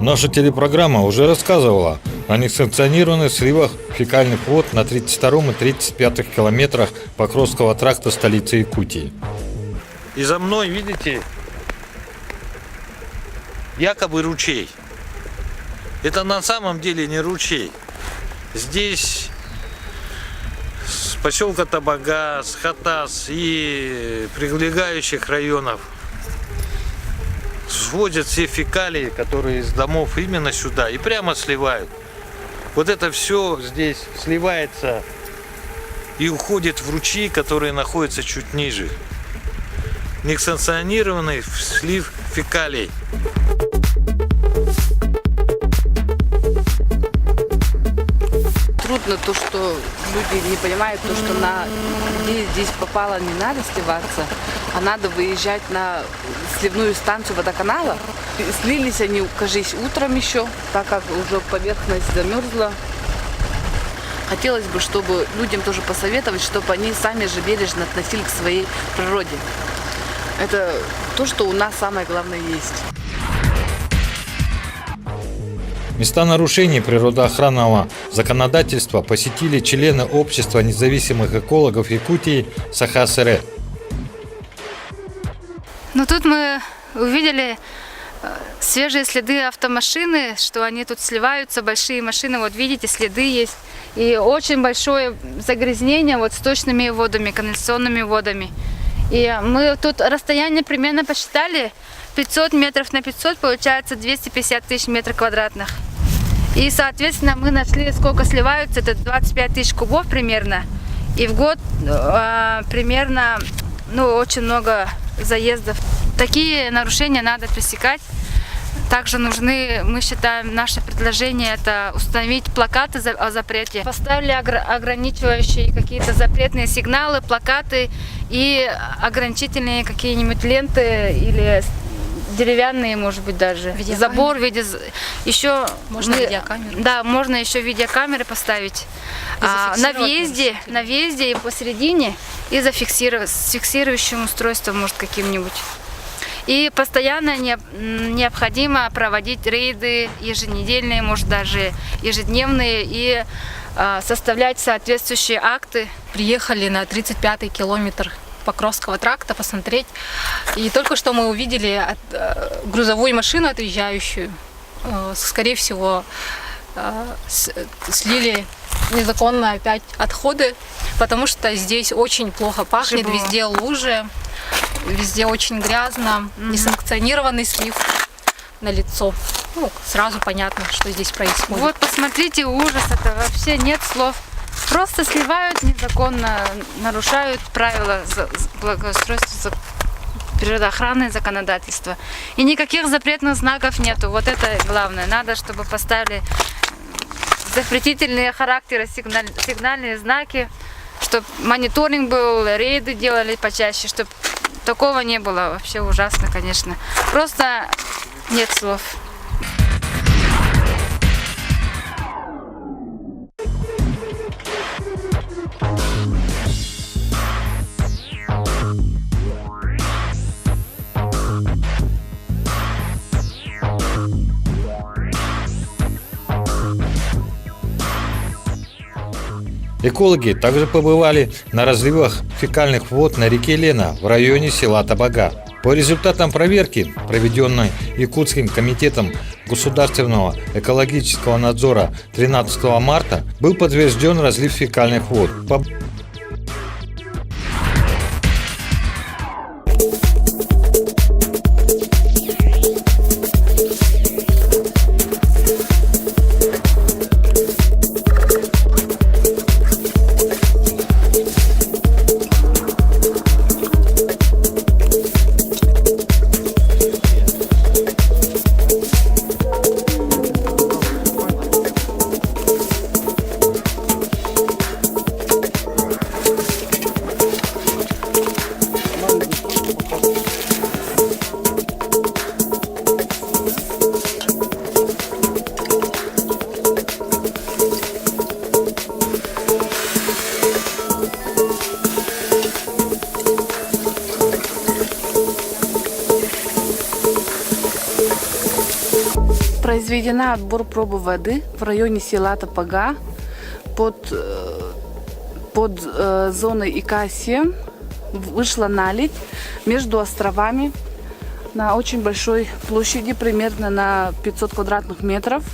Наша телепрограмма уже рассказывала о несанкционированных сливах фекальных вод на 32 и 35 километрах Покровского тракта столицы Якутии. И за мной, видите, якобы ручей. Это на самом деле не ручей. Здесь с поселка Табага, с Хатас и прилегающих районов свозят все фекалии, которые из домов именно сюда, и прямо сливают. Вот это все здесь сливается и уходит в ручьи, которые находятся чуть ниже. Несанкционированный слив фекалий. Трудно то, что люди не понимают, то, что где здесь попало, не надо сливаться, а надо выезжать на сливную станцию водоканала. Слились они, кажись, утром еще, так как уже поверхность замерзла. Хотелось бы, чтобы людям тоже посоветовать, чтобы они сами же бережно относились к своей природе. Это то, что у нас самое главное есть. Места нарушений природоохранного законодательства посетили члены Общества независимых экологов Якутии Саха-СР. Ну тут мы увидели свежие следы автомашины, что они тут сливаются, большие машины, вот видите, следы есть. И очень большое загрязнение вот сточными водами, канализационными водами. И мы тут расстояние примерно посчитали, 500 метров на 500 получается 250 тысяч метров квадратных. И, соответственно, мы нашли, сколько сливаются, это 25 тысяч кубов примерно. И в год примерно, очень много заездов. Такие нарушения надо пресекать. Также нужны, мы считаем, наше предложение это установить плакаты о запрете. Поставили ограничивающие какие-то запретные сигналы, плакаты и ограничительные какие-нибудь ленты или деревянные, может быть, даже. Забор в виде... Еще можно видеокамеры. Да, можно еще видеокамеры поставить на въезде и посередине, и зафиксировать с фиксирующим устройством, может, каким-нибудь. И постоянно необходимо проводить рейды еженедельные, может, даже ежедневные, и составлять соответствующие акты. Приехали на 35-й километр Покровского тракта посмотреть. И только что мы увидели грузовую машину отъезжающую. Скорее всего, слили незаконно опять отходы, потому что здесь очень плохо пахнет, везде лужи, везде очень грязно, несанкционированный слив на лицо. Сразу понятно, что здесь происходит. Вот посмотрите, ужас, это вообще нет слов. Просто сливают незаконно, нарушают правила благоустройства, природоохранное законодательство. И никаких запретных знаков нету. Вот это главное. Надо, чтобы поставили запретительные характеры, сигнальные знаки, чтобы мониторинг был, рейды делали почаще, чтобы такого не было. Вообще ужасно, конечно. Просто нет слов. Экологи также побывали на разливах фекальных вод на реке Лена в районе села Табага. По результатам проверки, проведенной Якутским комитетом государственного экологического надзора 13 марта, был подтвержден разлив фекальных вод. Произведена отбор пробы воды в районе села Тапага под зоной ИК-7. Вышла наледь между островами на очень большой площади, примерно на 500 квадратных метров.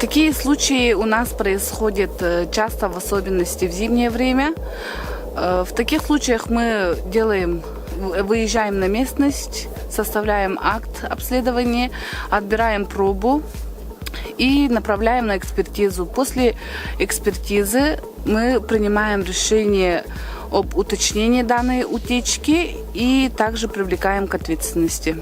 Такие случаи у нас происходят часто, в особенности в зимнее время. В таких случаях мы выезжаем на местность, составляем акт обследования, отбираем пробу и направляем на экспертизу. После экспертизы мы принимаем решение об уточнении данной утечки и также привлекаем к ответственности.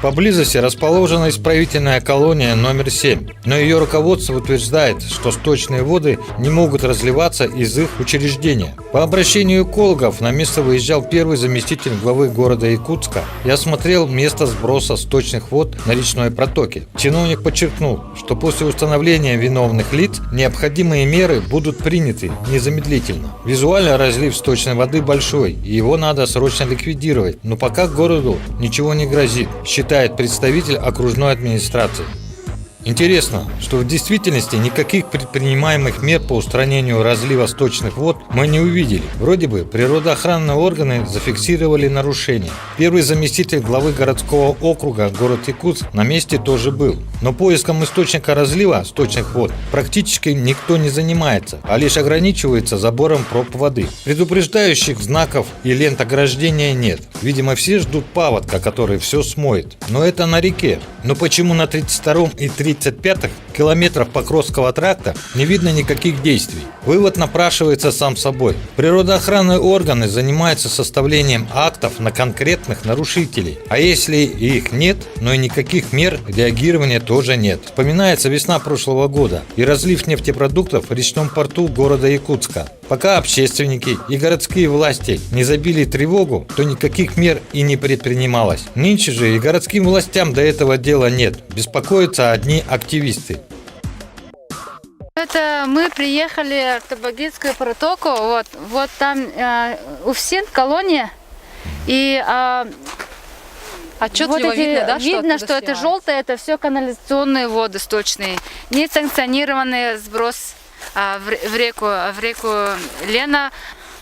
Поблизости расположена исправительная колония номер 7, но ее руководство утверждает, что сточные воды не могут разливаться из их учреждения. По обращению экологов на место выезжал первый заместитель главы города Якутска и осмотрел место сброса сточных вод на речной протоке. Чиновник подчеркнул, что после установления виновных лиц необходимые меры будут приняты незамедлительно. Визуально разлив сточной воды большой, и его надо срочно ликвидировать, но пока городу ничего не грозит, считает представитель окружной администрации. Интересно, что в действительности никаких предпринимаемых мер по устранению разлива сточных вод мы не увидели. Вроде бы природоохранные органы зафиксировали нарушения. Первый заместитель главы городского округа город Якутск на месте тоже был. Но поиском источника разлива сточных вод практически никто не занимается, а лишь ограничивается забором проб воды. Предупреждающих знаков и лент ограждения нет. Видимо, все ждут паводка, который все смоет. Но это на реке. Но почему на 32-м и 35-х километрах Покровского тракта не видно никаких действий? Вывод напрашивается сам собой. Природоохранные органы занимаются составлением актов на конкретных нарушителей. А если их нет, но и никаких мер реагирования тоже нет. Вспоминается весна прошлого года и разлив нефтепродуктов в речном порту города Якутска. Пока общественники и городские власти не забили тревогу, то никаких мер и не предпринималось. Нынче же и городским властям до этого дела нет. Беспокоятся одни активисты. Это мы приехали в Табагинскую протоку, вот там Уфсин, колония, и Отчетливо вот видно, да, видно, что что это желтое, это все канализационные воды сточные, несанкционированный сброс в реку Лена.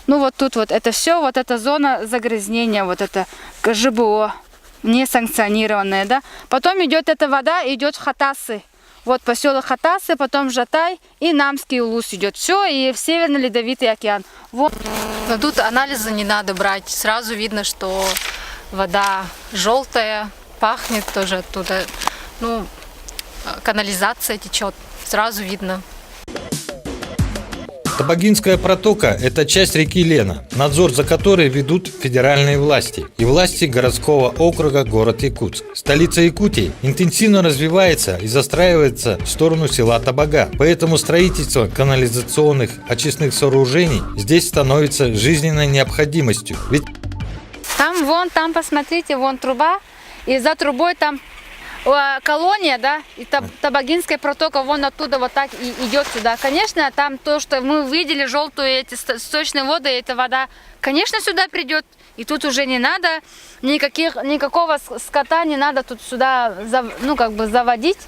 Ну вот тут вот это все, вот эта зона загрязнения, вот это КЖБО, несанкционированная, да. Потом идет эта вода, идет в Хатасы. Вот поселок Хатасы, потом Жатай и Намский Улус идет. Все, и в Северный Ледовитый океан. Вот. Но тут анализы не надо брать. Сразу видно, что вода желтая, пахнет тоже оттуда. Ну, канализация течет. Сразу видно. Табагинская протока – это часть реки Лена, надзор за которой ведут федеральные власти и власти городского округа город Якутск. Столица Якутии интенсивно развивается и застраивается в сторону села Табага, поэтому строительство канализационных очистных сооружений здесь становится жизненной необходимостью. Ведь там посмотрите, вон труба, и за трубой там колония, да, и Табагинская протока вон оттуда вот так и идет сюда. Конечно, там то, что мы видели, желтую эти сточные воды, эта вода, конечно, сюда придет. И тут уже не надо никакого скота не надо тут сюда, заводить.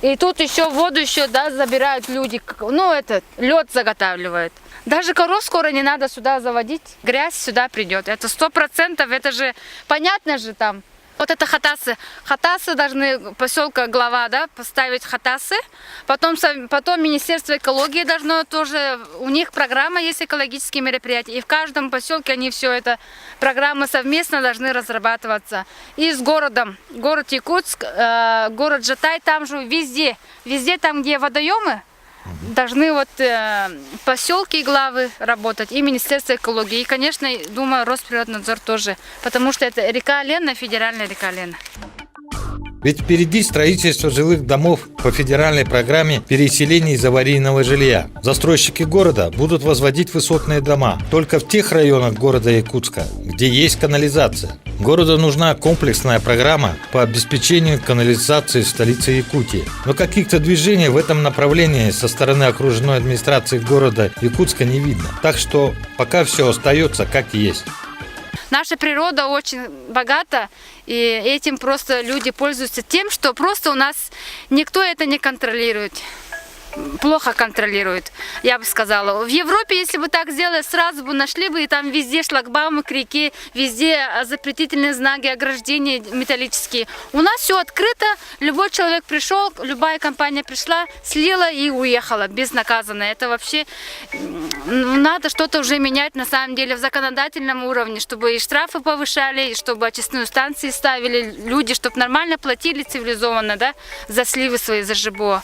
И тут еще воду забирают люди, лед заготавливают. Даже коров скоро не надо сюда заводить, грязь сюда придет. Это 100%, это же понятно же там. Вот это Хатасы. Хатасы должны, поселка глава, да, поставить Хатасы. Потом Министерство экологии должно тоже, у них программа есть экологические мероприятия. И в каждом поселке они все это, программы совместно должны разрабатываться. И с городом, город Якутск, город Жатай, там же везде там, где водоемы, должны поселки и главы работать, и Министерство экологии. И, конечно, думаю, Росприроднадзор тоже, потому что это река Лена, федеральная река Лена. Ведь впереди строительство жилых домов по федеральной программе переселения из аварийного жилья. Застройщики города будут возводить высотные дома только в тех районах города Якутска, где есть канализация. Городу нужна комплексная программа по обеспечению канализации в столице Якутии. Но каких-то движений в этом направлении со стороны окружной администрации города Якутска не видно. Так что пока все остается как есть. Наша природа очень богата, и этим просто люди пользуются тем, что просто у нас никто это не контролирует. Плохо контролирует, я бы сказала. В Европе, если бы так сделали, сразу бы нашли бы, и там везде шлагбаумы к реке, везде запретительные знаки, ограждения металлические. У нас все открыто, любой человек пришел, любая компания пришла, слила и уехала безнаказанно. Это вообще надо что-то уже менять на самом деле в законодательном уровне, чтобы и штрафы повышали, и чтобы очистные станции ставили люди, чтобы нормально платили цивилизованно, да, за сливы свои, за ЖБО.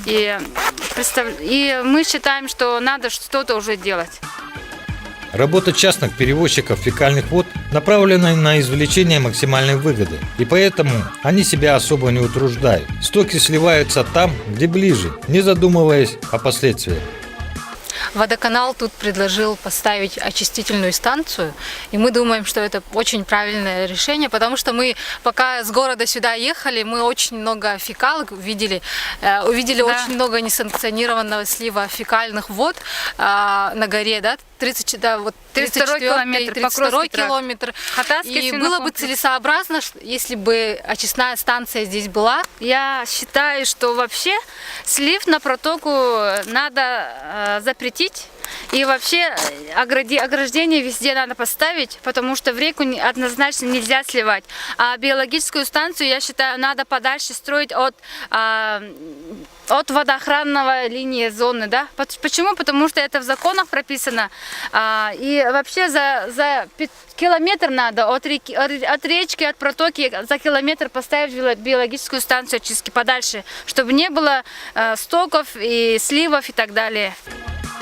И мы считаем, что надо что-то уже делать. Работа частных перевозчиков фекальных вод направлена на извлечение максимальной выгоды, и поэтому они себя особо не утруждают. Стоки сливаются там, где ближе, не задумываясь о последствиях. Водоканал тут предложил поставить очистительную станцию, и мы думаем, что это очень правильное решение, потому что мы пока с города сюда ехали, мы очень много фекалок увидели Да. очень много несанкционированного слива фекальных вод на горе, да, 32 километр, 32 Покровский тракт. километр. Хатасский И было бы свинокомплекс. целесообразно, если бы очистная станция здесь была. Я считаю, что вообще слив на протоку надо запретить. И вообще ограждение везде надо поставить, потому что в реку однозначно нельзя сливать. А биологическую станцию, я считаю, надо подальше строить от водоохранной линии зоны. Да? Почему? Потому что это в законах прописано. И вообще за километр надо от речки, от протоки за километр поставить биологическую станцию очистки подальше, чтобы не было стоков и сливов и так далее.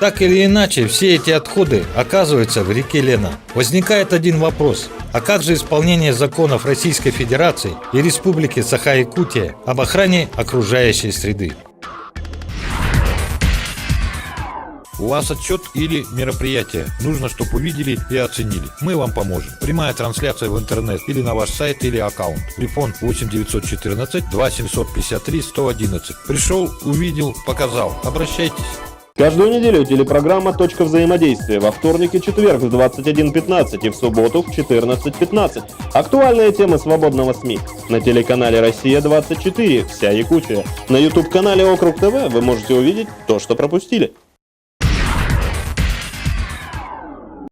Так или иначе, все эти отходы оказываются в реке Лена. Возникает один вопрос. А как же исполнение законов Российской Федерации и Республики Саха-Якутия об охране окружающей среды? У вас отчет или мероприятие. Нужно, чтобы увидели и оценили. Мы вам поможем. Прямая трансляция в интернет или на ваш сайт или аккаунт. Телефон 8 914 2 753 111. Пришел, увидел, показал. Обращайтесь. Каждую неделю телепрограмма «Точка взаимодействия» во вторник и четверг в 21:15 и в субботу в 14:15. Актуальные темы свободного СМИ. На телеканале «Россия-24» вся Якутия. На YouTube-канале «Округ ТВ» вы можете увидеть то, что пропустили.